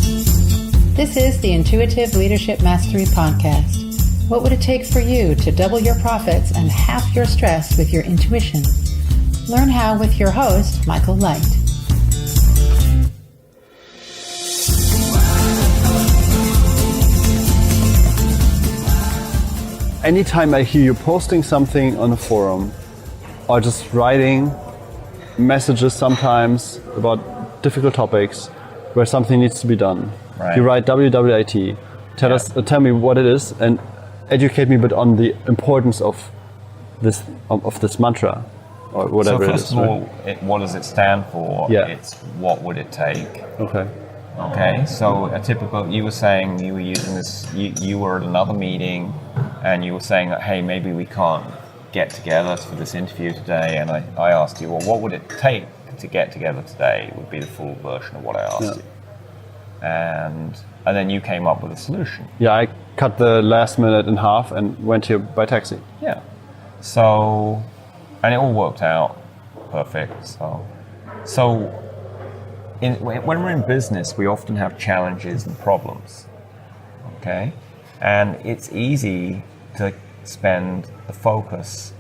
This is the Intuitive Leadership Mastery Podcast. What would it take for you to double your profits and half your stress with your intuition? Learn how with your host, Michael Light. Anytime I hear you posting something on a forum or just writing messages sometimes about difficult topics where something needs to be done, right. You write WWIT, tell me what it is and educate me a bit on the importance of this mantra or whatever it is. So first of all, what does it stand for? Yeah. It's what would it take? Okay, so a typical, you were saying you were using this, you were at another meeting and you were saying that, hey, maybe we can't get together for this interview today. And I asked you, well, what would it take to get together today would be the full version of what I asked you. And then you came up with a solution. Yeah, I cut the last minute in half and went here by taxi. Yeah. So, and it all worked out perfect. So when we're in business, we often have challenges and problems. Okay? And it's easy to spend the focus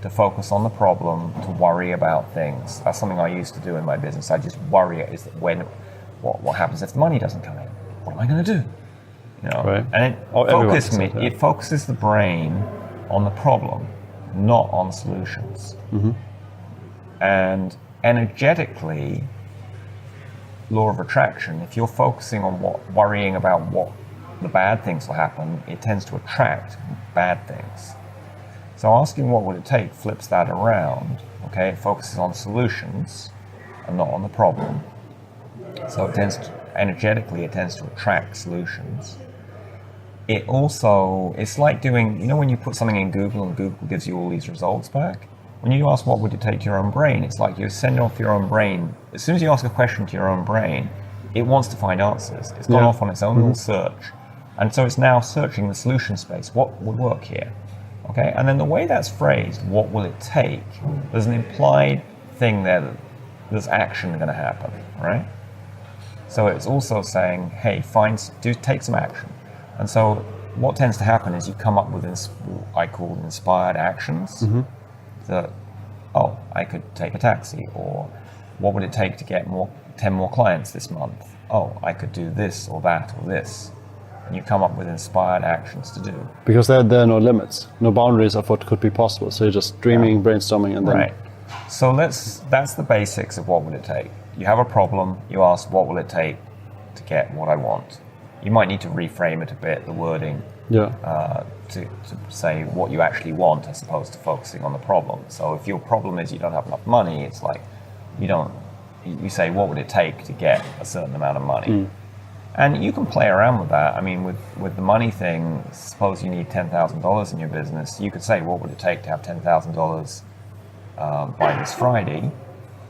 on the problem, to worry about things. That's something I used to do in my business. I just worry is that what happens if the money doesn't come in? What am I going to do? You know, right. And it focuses the brain on the problem, not on solutions. Mm-hmm. And energetically, law of attraction, if you're focusing on worrying about what the bad things will happen, it tends to attract bad things. So asking what would it take flips that around. Okay, it focuses on solutions and not on the problem. So it tends to attract solutions. It's like doing, when you put something in Google and Google gives you all these results back. When you ask what would it take to your own brain, it's like you're sending off your own brain. As soon as you ask a question to your own brain, it wants to find answers. It's gone off on its own little search. And so it's now searching the solution space. What would work here? Okay, and then the way that's phrased, what will it take? There's an implied thing there that there's action going to happen, right? So it's also saying, hey, take some action. And so what tends to happen is you come up with I call inspired actions. Mm-hmm. That, I could take a taxi, or what would it take to get 10 more clients this month? I could do this or that or this. And you come up with inspired actions to do. Because there are no limits, no boundaries of what could be possible. So you're just dreaming, brainstorming, and then... Right. So that's the basics of what would it take. You have a problem, you ask what will it take to get what I want. You might need to reframe it a bit, the wording, to say what you actually want as opposed to focusing on the problem. So if your problem is you don't have enough money, it's like you say what would it take to get a certain amount of money. Mm. And you can play around with that. I mean, with the money thing, suppose you need $10,000 in your business, you could say what would it take to have $10,000 by this Friday.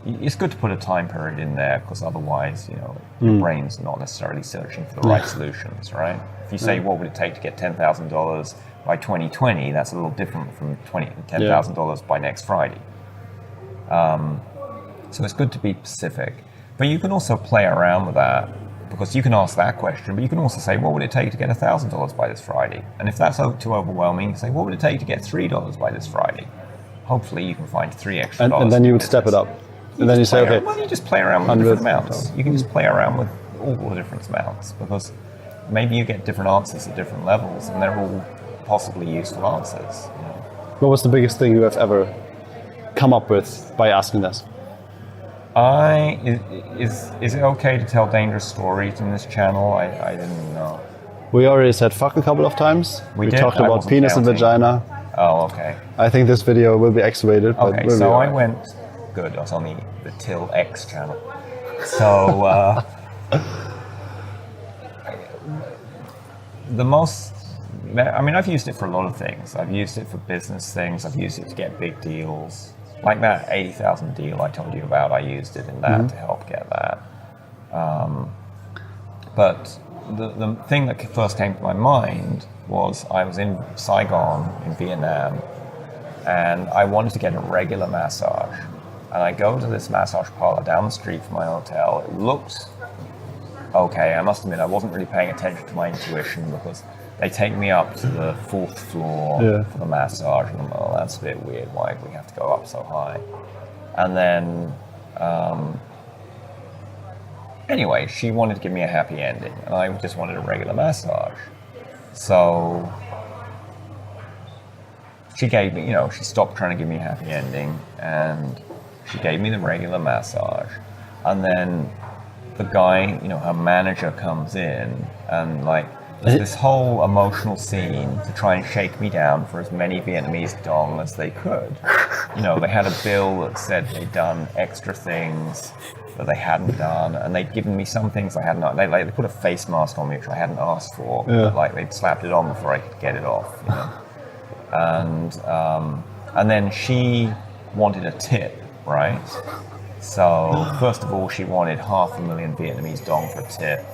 It's good to put a time period in there because otherwise, your brain's not necessarily searching for the right solutions, right? If you say, what would it take to get $10,000 by 2020, that's a little different from $10,000 by next Friday. So it's good to be specific. But you can also play around with that because you can ask that question, but you can also say, what would it take to get $1,000 by this Friday? And if that's too overwhelming, say, what would it take to get $3 by this Friday? Hopefully you can find $3 extra. And then you would step it up. And then you say, okay. Well, you just play around with different amounts. You can just play around with all the different amounts because maybe you get different answers at different levels and they're all possibly useful answers. What was the biggest thing you have ever come up with by asking this? Is it okay to tell dangerous stories in this channel? I didn't know. We already said fuck a couple of times. We talked about penis and vagina. Oh, okay. I think this video will be X-rated. Okay, so I went... Good, I was on the Till X channel. So, I've used it for a lot of things. I've used it for business things. I've used it to get big deals. Like that 80,000 deal I told you about, I used it in that to help get that. But the thing that first came to my mind was I was in Saigon in Vietnam and I wanted to get a regular massage. And I go to this massage parlor down the street from my hotel. It looked okay, I must admit I wasn't really paying attention to my intuition, because they take me up to the 4th floor for the massage, and I'm, oh, that's a bit weird. Why do we have to go up so high? And then, anyway, she wanted to give me a happy ending, and I just wanted a regular massage. So she gave me, she stopped trying to give me a happy ending, and she gave me the regular massage. And then the guy, her manager comes in, and there's this whole emotional scene to try and shake me down for as many Vietnamese dong as they could. They had a bill that said they'd done extra things that they hadn't done, and they'd given me some things I hadn't. They put a face mask on me, which I hadn't asked for. Yeah. But, they'd slapped it on before I could get it off. And then she wanted a tip, right? So first of all, she wanted 500,000 Vietnamese dong for a tip.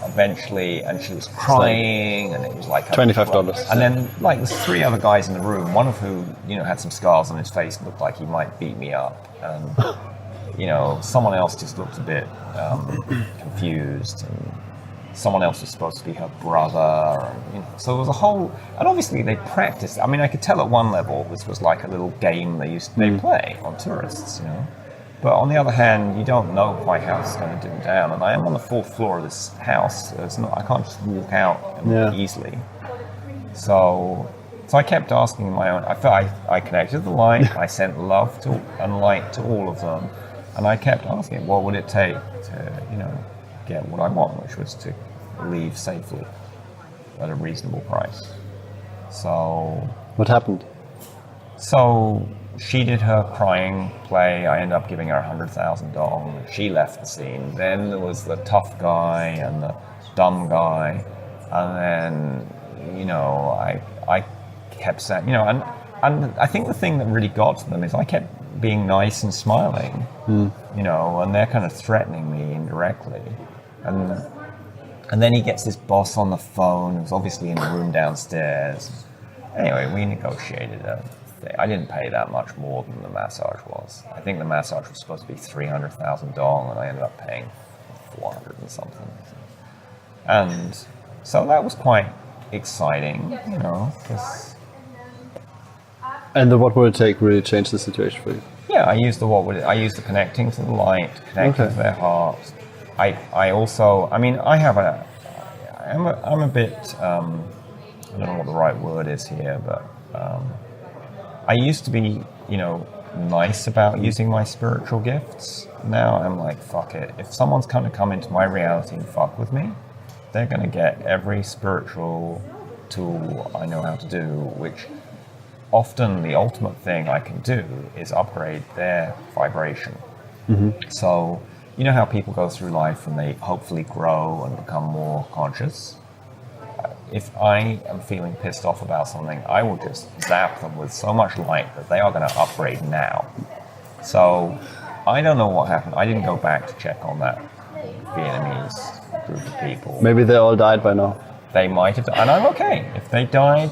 Eventually, and she was crying, and it was like $25. And then, there's 3 other guys in the room, one of who, had some scars on his face and looked like he might beat me up. And, someone else just looked a bit confused, and someone else was supposed to be her brother. And, so there was a whole, and obviously they practiced. I mean, I could tell at one level this was like a little game they play on tourists, But on the other hand, you don't know quite how it's going to do down. And I am on the 4th floor of this house. So I can't just walk out easily. So I kept asking my own. I connected the light. I sent love and light to all of them, and I kept asking, what would it take to, get what I want, which was to leave safely at a reasonable price. So what happened? So she did her crying play. I ended up giving her 100,000 dong. She left the scene. Then there was the tough guy and the dumb guy. And then, I kept saying, and I think the thing that really got to them is I kept being nice and smiling, and they're kind of threatening me indirectly. And then he gets this boss on the phone, who's obviously in the room downstairs. Anyway, we negotiated a thing. I didn't pay that much more than the massage was. I think the massage was supposed to be 300,000 dong, and I ended up paying 400 and something. And so that was quite exciting, 'cause And the what would it take really changed the situation for you? yeah, I used the connecting to the light, connecting to their heart. I also, I'm a bit, I don't know what the right word is here, but I used to be, nice about using my spiritual gifts. Now I'm like, fuck it. If someone's going to come into my reality and fuck with me, they're going to get every spiritual tool I know how to do, which often the ultimate thing I can do is upgrade their vibration. Mm-hmm. So, how people go through life and they hopefully grow and become more conscious? If I am feeling pissed off about something, I will just zap them with so much light that they are going to upgrade now. So I don't know what happened. I didn't go back to check on that Vietnamese group of people. Maybe they all died by now. They might have, and I'm okay. If they died,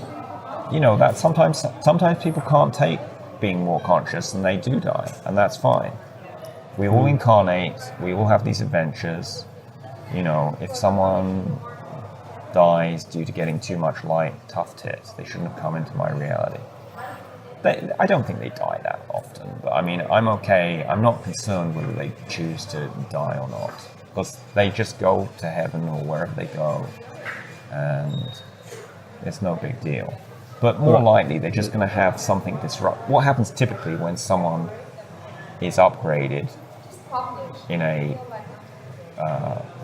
that sometimes people can't take being more conscious and they do die, and that's fine. We all incarnate, we all have these adventures. If someone dies due to getting too much light, tough tits, they shouldn't have come into my reality. I don't think they die that often, but I'm okay. I'm not concerned whether they choose to die or not, because they just go to heaven or wherever they go, and it's no big deal. But more likely, they're just going to have something disrupt. What happens typically when someone is upgraded in a,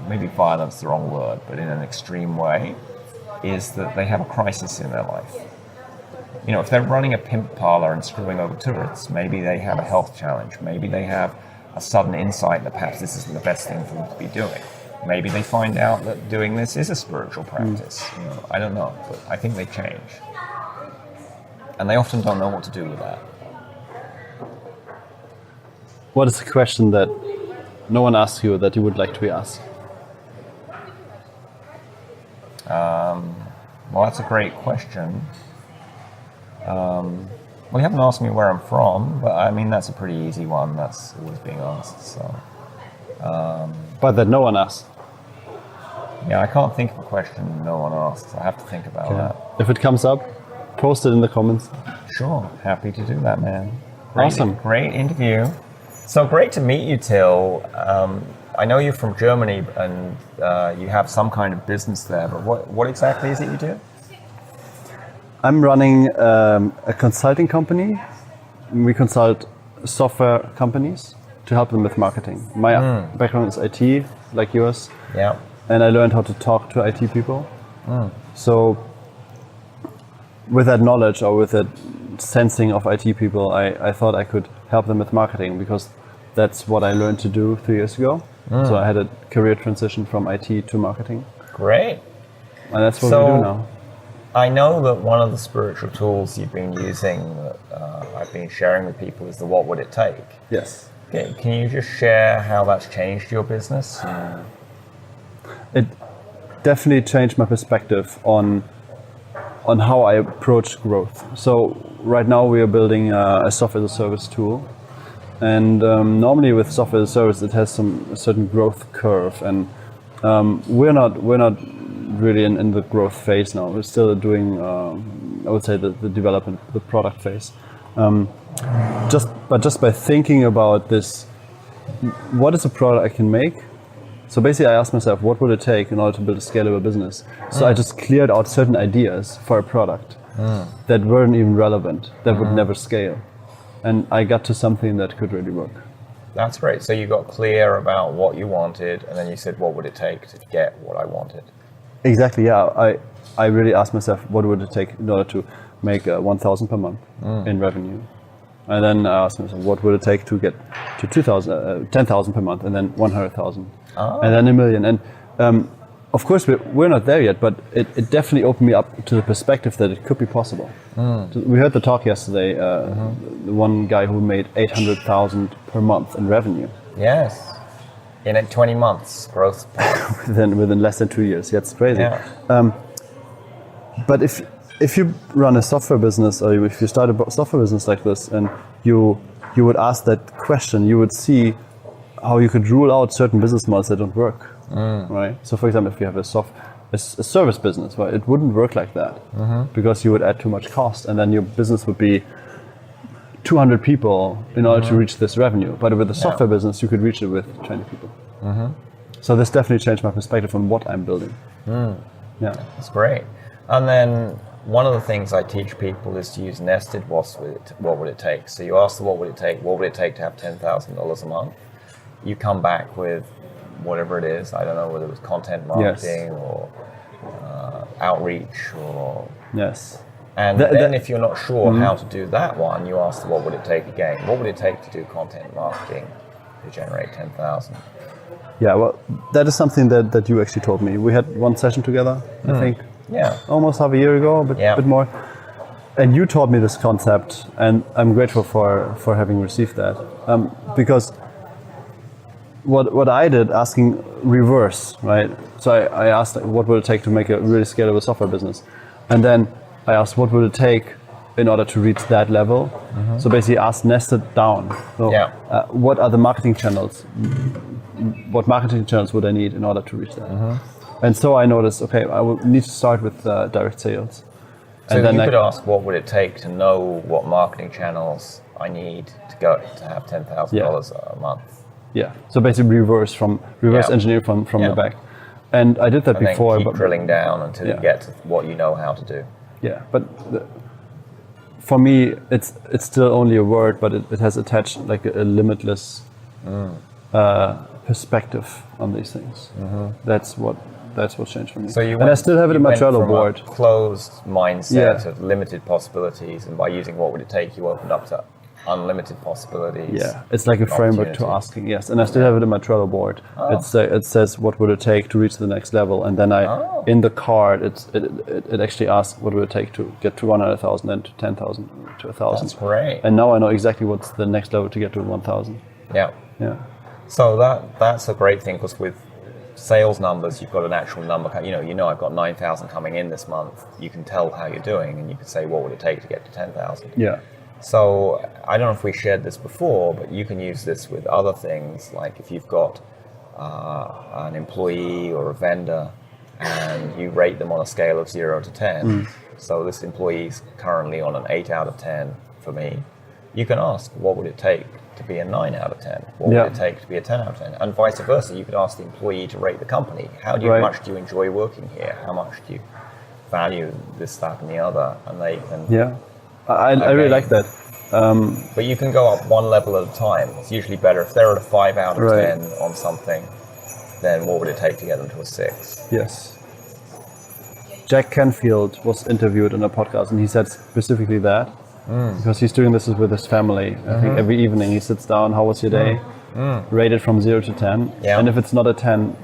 maybe violence is the wrong word, but in an extreme way, is that they have a crisis in their life. If they're running a pimp parlor and screwing over tourists, maybe they have a health challenge. Maybe they have a sudden insight that perhaps this isn't the best thing for them to be doing. Maybe they find out that doing this is a spiritual practice. I don't know, but I think they change. And they often don't know what to do with that. What is the question that no one asks you that you would like to be asked? Well, that's a great question. Well, you haven't asked me where I'm from, but that's a pretty easy one. That's always being asked. So, but that no one asks. Yeah, I can't think of a question no one asks. I have to think about that. If it comes up, post it in the comments. Sure, happy to do that, man. Great, Awesome. Great interview. So great to meet you, Till. I know you're from Germany and you have some kind of business there, but what exactly is it you do? I'm running a consulting company. We consult software companies to help them with marketing. My background is IT, like yours. Yeah. And I learned how to talk to IT people. So with that knowledge or with that sensing of IT people, I thought I could help them with marketing because that's what I learned to do 3 years ago. So I had a career transition from IT to marketing. Great. And that's what we do now. I know that one of the spiritual tools you've been using that I've been sharing with people is the what would it take? Yes. Okay, can you just share how that's changed your business? It definitely changed my perspective on how I approach growth. So right now we are building a software as a service tool, and normally with software as a service it has a certain growth curve, and we're not really in the growth phase now. We're still doing I would say the development, the product phase. Just by thinking about this, what is a product I can make? So basically I asked myself, what would it take in order to build a scalable business? So I just cleared out certain ideas for a product that weren't even relevant, that would never scale. And I got to something that could really work. That's great. So you got clear about what you wanted, and then you said, what would it take to get what I wanted? Exactly, yeah. I really asked myself, what would it take in order to make 1,000 per month in revenue? And then I asked myself, what would it take to get to 10,000 per month, and then 100,000, and then 1 million. And of course, we're not there yet, but it definitely opened me up to the perspective that it could be possible. We heard the talk yesterday, the one guy who made 800,000 per month in revenue. Yes. In 20 months, growth. within less than 2 years. Yeah, it's crazy. Yeah. But if you run a software business, or if you start a software business like this, and you would ask that question, you would see how you could rule out certain business models that don't work, right? So, for example, if you have a service business, well, it wouldn't work like that because you would add too much cost, and then your business would be 200 people in order to reach this revenue. But with a software business, you could reach it with 20 people. So this definitely changed my perspective on what I'm building. Yeah, that's great. And then one of the things I teach people is to use nested what would it take. So you ask them what would it take to have $10,000 a month? You come back with whatever it is. I don't know whether it was content marketing or outreach or... Yes. And then if you're not sure how to do that one, you ask what would it take again? What would it take to do content marketing to generate 10,000? Yeah, well, that is something that you actually told me. We had one session together, I think. Yeah. Almost half a year ago, but a bit more. And you taught me this concept, and I'm grateful for having received that. Because what I did, asking reverse, right? So I asked, what would it take to make a really scalable software business? And then I asked, what would it take in order to reach that level? So basically asked nested down. So what are the marketing channels? What marketing channels would I need in order to reach that? And so I noticed, okay, I will need to start with direct sales. So and then you could ask, what would it take to know what marketing channels I need to have $10,000 a month? Yeah. So basically reverse engineer from the back. And I did that before. Then keep drilling down until you get to what you know how to do. Yeah, but for me, it's still only a word, but it has attached like a limitless perspective on these things. That's what changed for me. So I still have it in my Trello board. A closed mindset of limited possibilities, and by using what would it take, you opened up to unlimited possibilities. Yeah, it's like a framework to asking. Yes, and I still have it in my Trello board. It says what would it take to reach the next level, and then in the card it actually asks what would it take to get to 100,000, then to 10,000, to 1,000. That's great. And now I know exactly what's the next level to get to 1,000. Yeah. Yeah. So that's a great thing, because with sales numbers, you've got an actual number. You know, I've got 9,000 coming in this month. You can tell how you're doing, and you can say, what would it take to get to 10,000? Yeah. So I don't know if we shared this before, but you can use this with other things. Like if you've got an employee or a vendor, and you rate them on a scale of 0 to 10. So this employee is currently on an 8 out of 10 for me. You can ask, what would it take to be a 9 out of 10? What would it take to be a 10 out of 10? And vice versa, you could ask the employee to rate the company. How much do you enjoy working here? How much do you value this, that, and the other? And they can... Yeah, I really like that. But you can go up one level at a time. It's usually better. If they're at a 5 out of 10 on something, then what would it take to get them to a 6? Yes. Jack Canfield was interviewed in a podcast, and he said specifically that, because he's doing this with his family. I think every evening he sits down, how was your day? Rated from 0 to 10. Yeah. And if it's not a 10,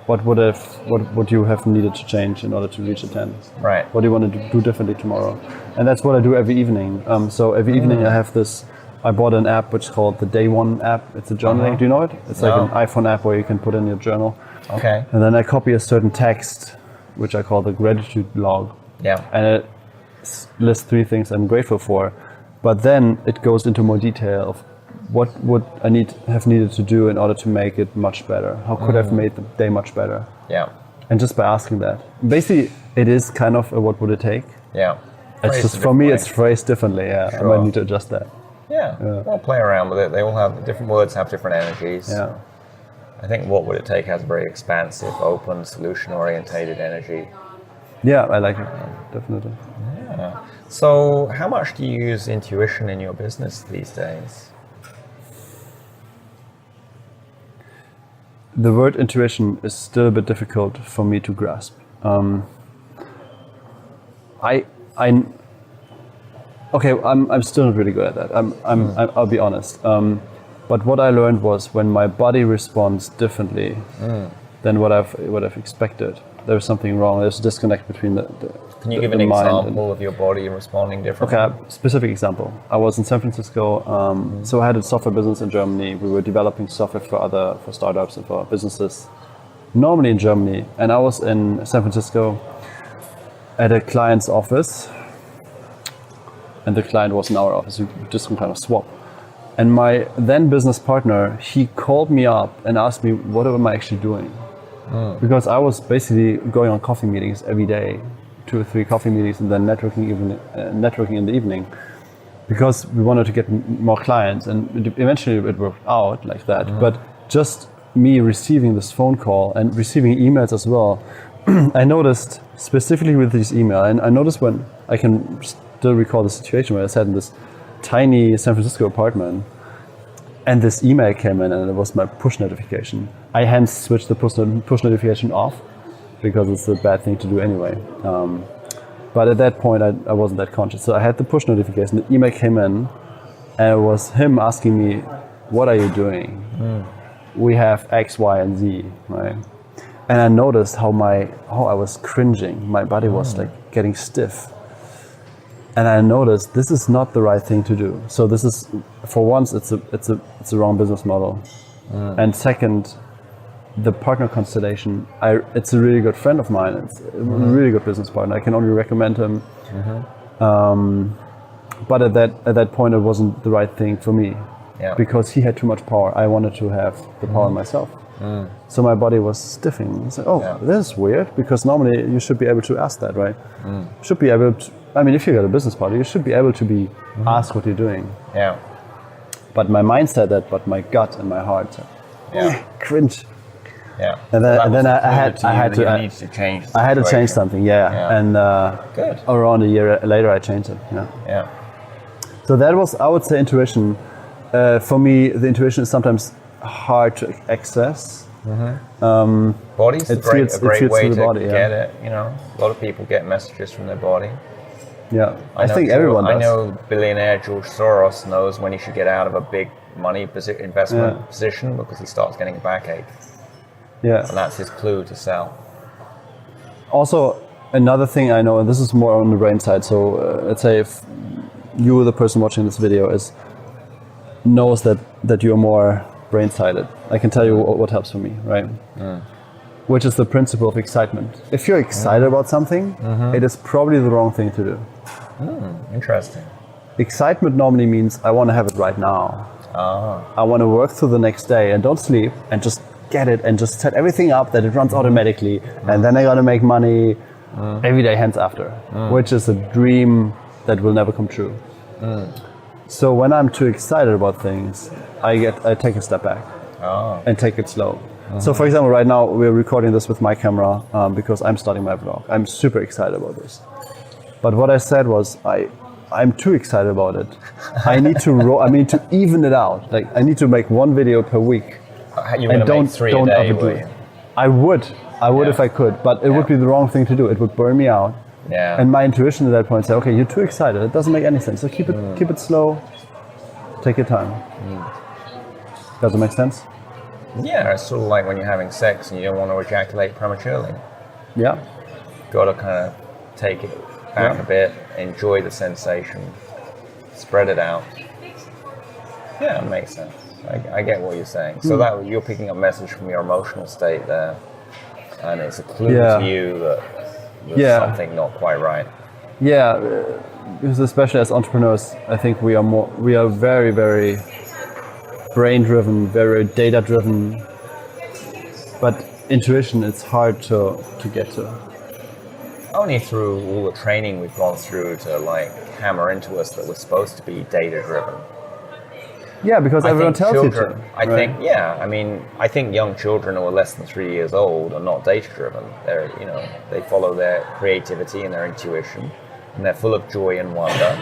what would you have needed to change in order to reach a 10? Right. What do you want to do differently tomorrow? And that's what I do every evening. So every evening I have this, I bought an app which is called the Day One app. It's a journaling. Do you know it? It's like an iPhone app where you can put in your journal. Okay. And then I copy a certain text, which I call the gratitude log. Yeah. And it lists 3 things I'm grateful for. But then it goes into more detail of what would I have needed to do in order to make it much better? How could I have made the day much better? Yeah. And just by asking that. Basically, it is kind of a what would it take? Yeah. It's just, for me, it's phrased differently. Yeah. Sure. I might need to adjust that. Yeah. Well, play around with it. They all have, different words have different energies. Yeah. I think what would it take has a very expansive, open, solution-orientated energy. Yeah, I like it. Definitely. Yeah. So how much do you use intuition in your business these days? The word intuition is still a bit difficult for me to grasp. I'm still not really good at that. I'll be honest. But what I learned was when my body responds differently than what I've expected, there's something wrong. There's a disconnect between the Can you give an example of your body responding differently? Okay, specific example. I was in San Francisco, so I had a software business in Germany. We were developing software for startups and for businesses, normally in Germany. And I was in San Francisco at a client's office, and the client was in our office. We just some kind of swap. And my then business partner, he called me up and asked me, what am I actually doing? Because I was basically going on coffee meetings every day, 2 or 3 coffee meetings, and then networking in the evening, because we wanted to get more clients, and eventually it worked out like that. But just me receiving this phone call and receiving emails as well, I noticed specifically with this email, and I noticed when I can still recall the situation where I sat in this tiny San Francisco apartment, and this email came in, and it was my push notification. I hence switched the push notification off, because it's a bad thing to do anyway. But at that point, I wasn't that conscious. So I had the push notification, the email came in, and it was him asking me, what are you doing? We have X, Y, and Z, right? And I noticed how I was cringing. My body was like getting stiff. And I noticed this is not the right thing to do. So this is, for once, it's a wrong business model. And second, the partner constellation, it's a really good friend of mine. It's a really good business partner. I can only recommend him. But at that point, it wasn't the right thing for me, because he had too much power. I wanted to have the power myself. So my body was stiffing. I said, this is weird, because normally you should be able to ask that, right? You should be able to, if you got a business partner, you should be able to be asked what you're doing. Yeah. But my mind said that, but my gut and my heart said, cringe. Yeah. And then I had to change something. And around a year later, I changed it. Yeah. So that was, I would say, intuition. For me, the intuition is sometimes hard to access. Body's a great way to get it. A lot of people get messages from their body. Yeah, I think everyone does. I know billionaire George Soros knows when he should get out of a big money investment position, because he starts getting a backache. Yeah. And that's his clue to sell. Also, another thing I know, and this is more on the brain side, so let's say if you, the person watching this video, knows that you're more brain-sided, I can tell you what helps for me, right? Which is the principle of excitement. If you're excited about something, it is probably the wrong thing to do. Interesting. Excitement normally means I want to have it right now. I want to work through the next day and don't sleep and just get it and just set everything up that it runs automatically, and then I'm gonna make money every day hands after, which is a dream that will never come true. So when I'm too excited about things, I take a step back and take it slow. So for example, right now we're recording this with my camera because I'm starting my vlog. I'm super excited about this. But what I said was I'm too excited about it. I need to even it out. Like I need to make one video per week. And don't make 3 a day, overdo it. I would if I could, but it would be the wrong thing to do. It would burn me out. Yeah. And my intuition at that point said, okay, you're too excited. It doesn't make any sense. So keep it slow. Take your time. Does it make sense? Yeah, it's sort of like when you're having sex and you don't want to ejaculate prematurely. Yeah. Got to kind of take it back a bit, enjoy the sensation, spread it out. Yeah, it makes sense. I get what you're saying. So that you're picking up message from your emotional state there, and it's a clue to you that there's something not quite right. Yeah, because especially as entrepreneurs, I think we are very, very brain-driven, very data-driven, but intuition, it's hard to get to. Only through all the training we've gone through to like hammer into us that we're supposed to be data-driven. Yeah, because everyone tells children, you to. I think young children who are less than 3 years old are not data-driven. They're, they follow their creativity and their intuition, and they're full of joy and wonder.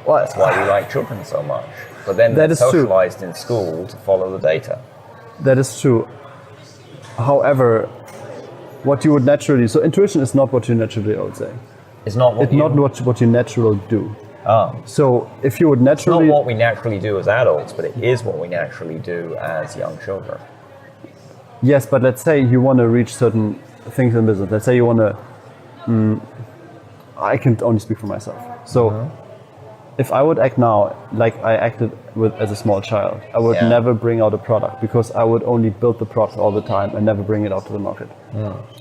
That's why we like children so much. But then they're socialized in school to follow the data. That is true. However, what you would naturally, so intuition is not what you naturally, I would say. It's not what you naturally do. Oh. So if you would naturally... It's not what we naturally do as adults, but it is what we naturally do as young children. Yes, but let's say you want to reach certain things in business. Let's say you want to... I can only speak for myself. So if I would act now like I acted as a small child, I would never bring out a product because I would only build the product all the time and never bring it out to the market.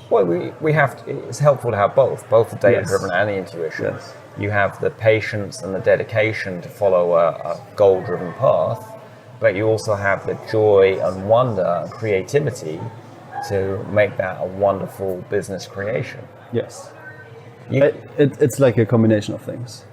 Well, we have to, it's helpful to have both the data-driven and the intuition. Yes. You have the patience and the dedication to follow a goal-driven path, but you also have the joy and wonder and creativity to make that a wonderful business creation. Yes. It's like a combination of things.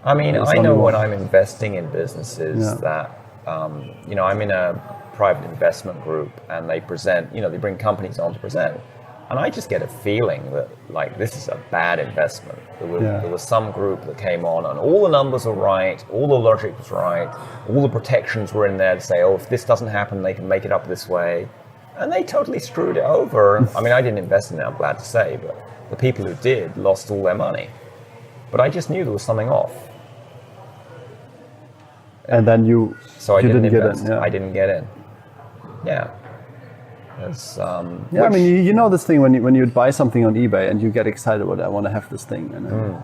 I mean, I know when I'm investing in businesses that, I'm in a private investment group and they present, they bring companies on to present. And I just get a feeling that, like, this is a bad investment. There was some group that came on and all the numbers are right, all the logic was right, all the protections were in there to say, if this doesn't happen, they can make it up this way. And they totally screwed it over. I mean, I didn't invest in it, I'm glad to say, but the people who did lost all their money. But I just knew there was something off. And then So I didn't get invest. in. Yeah. I didn't get in. Yeah. I mean, you know this thing when you buy something on eBay and you get excited about it, I want to have this thing, and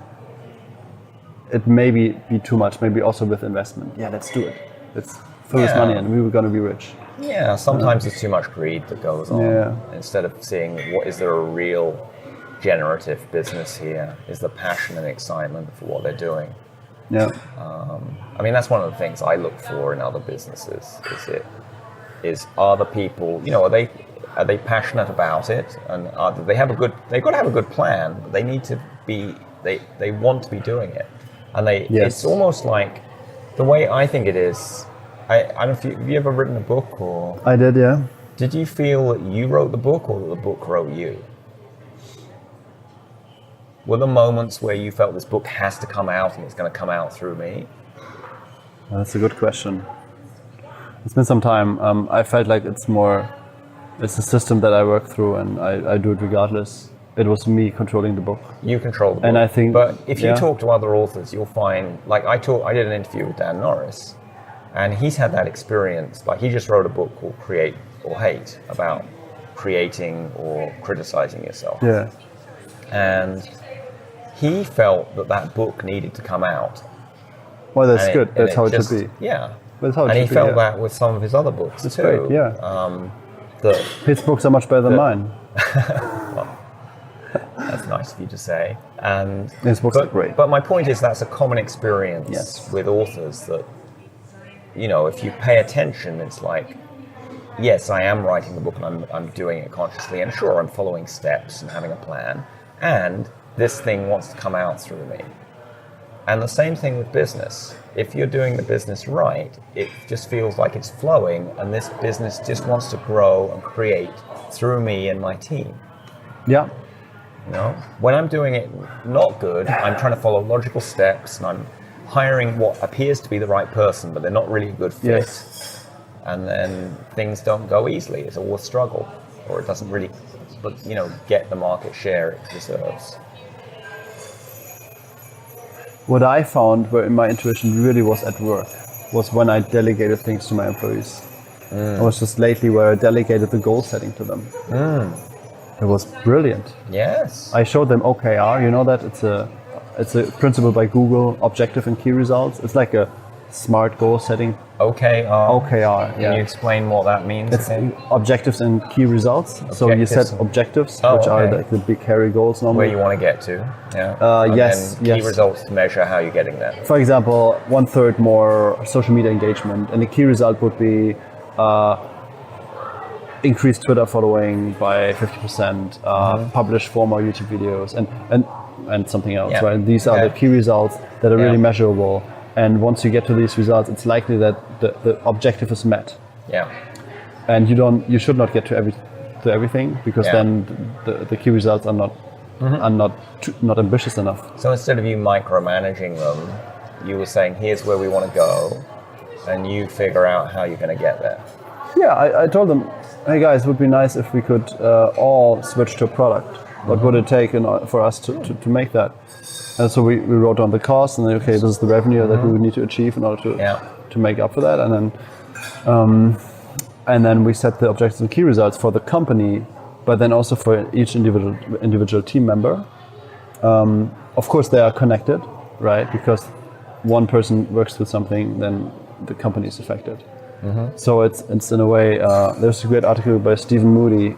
it may be too much. Maybe also with investment. Yeah, let's do it. Let's throw this money in. We were going to be rich. Yeah, sometimes there's too much greed that goes on. Yeah. Instead of seeing is there a real generative business here? Is there passion and excitement for what they're doing? Yeah. I mean, that's one of the things I look for in other businesses. Are the people, are they passionate about it, and they've got to have a good plan, but they need to be, they want to be doing it, and it's almost like the way I think it is. I don't know if have you ever written a book, or I did, yeah. Did you feel that you wrote the book or that the book wrote you? Were there moments where you felt this book has to come out and it's going to come out through me? That's a good question. It's been some time. I felt like it's a system that I work through, and I do it regardless. It was me controlling the book. You control the book. And I think, but if you talk to other authors, you'll find, like I did an interview with Dan Norris, and he's had that experience. Like he just wrote a book called Create or Hate, about creating or criticizing yourself. Yeah. And he felt that book needed to come out. Well, that's good. That's how it should be. Yeah. And he felt that with some of his other books that's too. Great, yeah. His books are much better than mine. Well, that's nice of you to say. And his books are great. But my point is that's a common experience with authors that, if you pay attention, it's like yes, I am writing the book and I'm doing it consciously, and sure, I'm following steps and having a plan, and this thing wants to come out through me. And the same thing with business. If you're doing the business right, it just feels like it's flowing, and this business just wants to grow and create through me and my team. Yeah. You know, when I'm doing it not good, I'm trying to follow logical steps, and I'm hiring what appears to be the right person, but they're not really a good fit. Yes. And then things don't go easily. It's all a struggle, or it doesn't really, get the market share it deserves. What I found where my intuition really was at work was when I delegated things to my employees. It was just lately where I delegated the goal setting to them. It was brilliant. Yes. I showed them OKR. You know that it's a principle by Google, objective and key results. It's like a smart goal setting. OKR. OKR. Can you explain what that means? It's objectives and key results. So you set objectives, which are the big hairy goals normally. Where you want to get to. Yeah. Yes. And key results to measure how you're getting there. For example, 1/3 more social media engagement, and the key result would be increase Twitter following by 50%, publish 4 more YouTube videos, and something else. Yeah. Right? These are the key results that are really measurable. And once you get to these results, it's likely that the objective is met. Yeah. And you should not get to everything, because then the key results are not ambitious enough. So instead of you micromanaging them, you were saying, here's where we want to go, and you figure out how you're going to get there. Yeah, I told them, hey guys, it would be nice if we could all switch to a product. What would it take for us to make that? And so we wrote down the cost, and then, okay, this is the revenue that we would need to achieve in order to make up for that. And then we set the objectives and key results for the company, but then also for each individual team member. Of course, they are connected, right? Because one person works with something, then the company is affected. So it's in a way, there's a great article by Stephen Moody,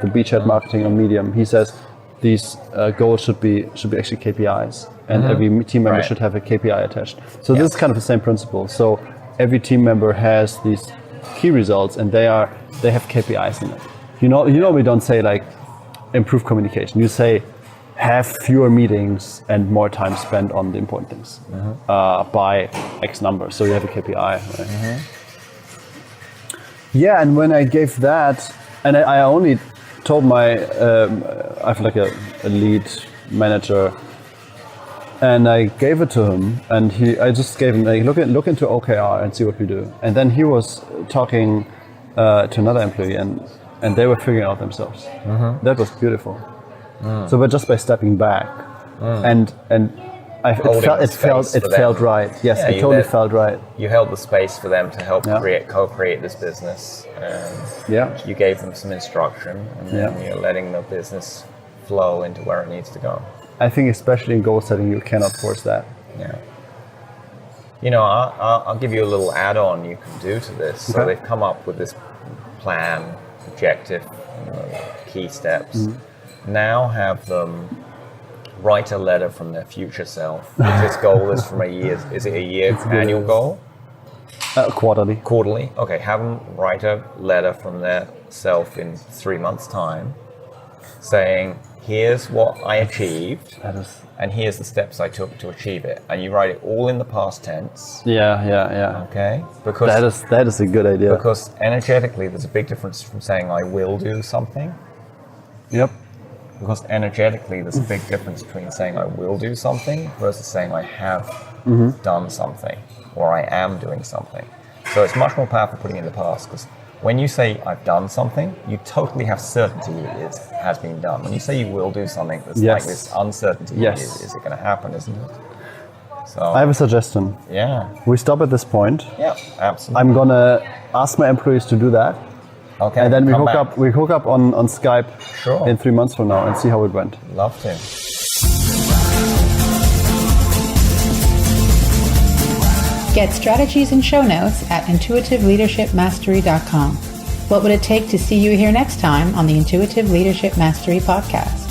the Beachhead Marketing on Medium. He says these goals should be actually KPIs, and every team member should have a KPI attached. So this is kind of the same principle. So every team member has these key results, and they have KPIs in it. You know, we don't say like improve communication. You say have fewer meetings and more time spent on the important things by X number. So you have a KPI. Right? Yeah, and when I gave that, and I only told I have like a lead manager, and I gave it to him, and I just gave him like, look into OKR and see what we do. And then he was talking to another employee, and they were figuring out themselves. That was beautiful. So, but just by stepping back, and it felt right. Yes, it totally felt right. You held the space for them to help co-create this business, and you gave them some instruction, and then you're letting the business flow into where it needs to go. I think especially in goal setting, you cannot force that. Yeah. You know, I'll give you a little add-on you can do to this. So they've come up with this plan, objective, key steps. Now have them write a letter from their future self. If this goal is from is it a year annual goal? Quarterly. Quarterly. Okay, have them write a letter from their self in 3 months' time, saying, here's what I achieved, and here's the steps I took to achieve it. And you write it all in the past tense. Yeah. Okay? Because that is a good idea. Because energetically, there's a big difference from saying I will do something. Yep. Because energetically, there's a big difference between saying I will do something versus saying I have done something, or I am doing something. So it's much more powerful putting it in the past, because when you say I've done something, you totally have certainty it has been done. When you say you will do something, there's like this uncertainty. Is it going to happen, isn't it? So I have a suggestion. Yeah. We stop at this point. Yeah, absolutely. I'm going to ask my employees to do that. Okay. And then we hook up on Skype in 3 months from now and see how it went. Love to. Get strategies and show notes at intuitiveleadershipmastery.com. What would it take to see you here next time on the Intuitive Leadership Mastery Podcast?